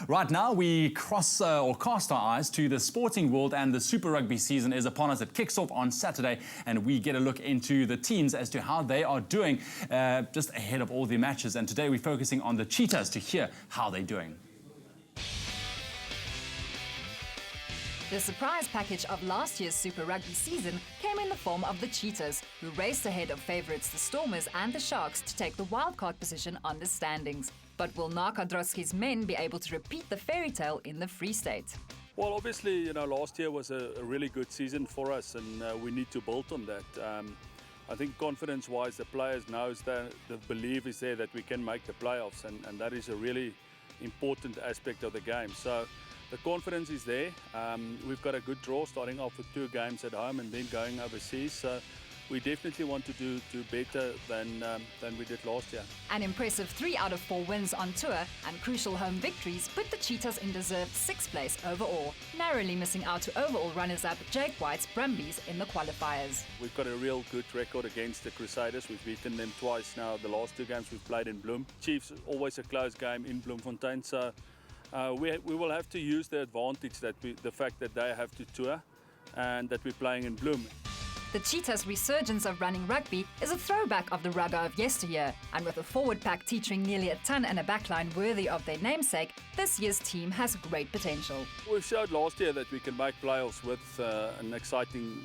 right now we cast our eyes to the sporting world, and the Super Rugby season is upon us. It kicks off on Saturday, and we get a look into the teams as to how they are doing just ahead of all the matches. And today we're focusing on the Cheetahs to hear how they're doing. The surprise package of last year's Super Rugby season came in the form of the Cheetahs, who raced ahead of favourites the Stormers and the Sharks to take the wildcard position on the standings. But will Narkadroski's men be able to repeat the fairy tale in the Free State? Well, obviously, last year was a really good season for us, and we need to build on that. I think confidence-wise, the players knows that the belief is there that we can make the playoffs, and that is a really important aspect of the game. So the confidence is there. We've got a good draw, starting off with 2 games at home and then going overseas. So we definitely want to do better than we did last year. An impressive 3 out of 4 wins on tour and crucial home victories put the Cheetahs in deserved 6th place overall, narrowly missing out to overall runners-up Jake White's Brumbies in the qualifiers. We've got a real good record against the Crusaders. We've beaten them twice now. The last 2 games we've played in Bloem. Chiefs, always a close game in Bloemfontein. So we will have to use the advantage that the fact that they have to tour and that we're playing in Bloem. The Cheetahs' resurgence of running rugby is a throwback of the rugger of yesteryear, and with a forward pack teetering nearly a ton and a backline worthy of their namesake, this year's team has great potential. We showed last year that we can make playoffs with an exciting,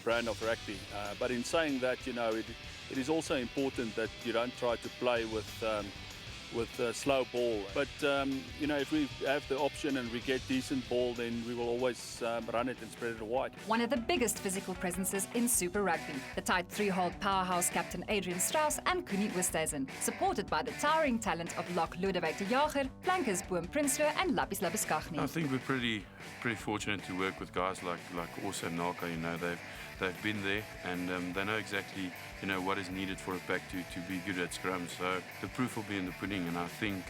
brand of rugby. But in saying that, it is also important that you don't try to play with slow ball. But if we have the option and we get decent ball, then we will always run it and spread it wide. One of the biggest physical presences in Super Rugby, the tight 3-hold powerhouse captain Adrian Strauss and Koenie Oosthuizen, supported by the towering talent of lock Lodewijk de Jager, flankers Boom Prinsloo and Lappies Labuschagne. I think we're pretty fortunate to work with guys like Osa and Naka. They've been there, and they know exactly what is needed for a pack to be good at scrums. So the proof will be in the pudding, and I think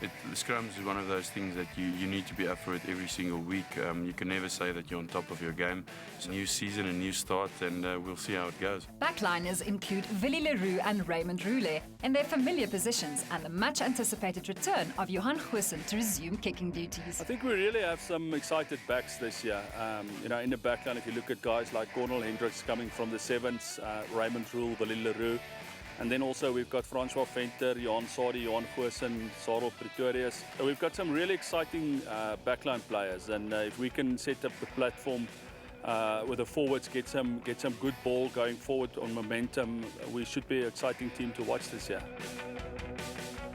the scrums is one of those things that you need to be up for it every single week. You can never say that you're on top of your game. It's a new season, a new start, and we'll see how it goes. Backliners include Willie Leroux and Raymond Roule in their familiar positions, and the much-anticipated return of Johan Goosen to resume kicking duties. I think we really have some excited backs this year. In the backline, if you look at guys like Cornel Hendricks coming from the Sevens, Raymond Roule, Willie Leroux, and then also we've got Francois Venter, Johan Sadi, Johan Goosen, Sarel Pretorius. So we've got some really exciting backline players, and if we can set up the platform with the forwards, get some good ball going forward on momentum, we should be an exciting team to watch this year.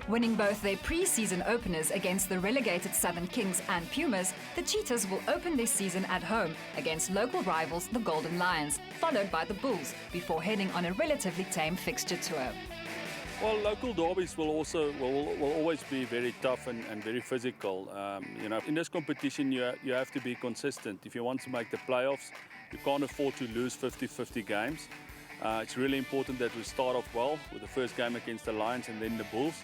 Winning both their pre-season openers against the relegated Southern Kings and Pumas, the Cheetahs will open their season at home against local rivals the Golden Lions, followed by the Bulls, before heading on a relatively tame fixture tour. Well, local derbies will always be very tough and very physical. In this competition, you have to be consistent. If you want to make the playoffs, you can't afford to lose 50-50 games. It's really important that we start off well with the first game against the Lions and then the Bulls,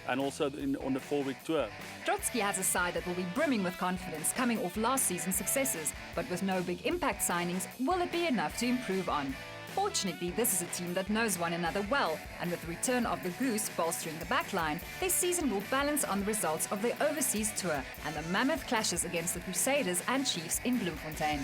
and also on the 4-week tour. Drotsky has a side that will be brimming with confidence coming off last season's successes, but with no big impact signings, will it be enough to improve on? Fortunately, this is a team that knows one another well, and with the return of the Goose bolstering the backline, their season will balance on the results of their overseas tour and the mammoth clashes against the Crusaders and Chiefs in Bloemfontein.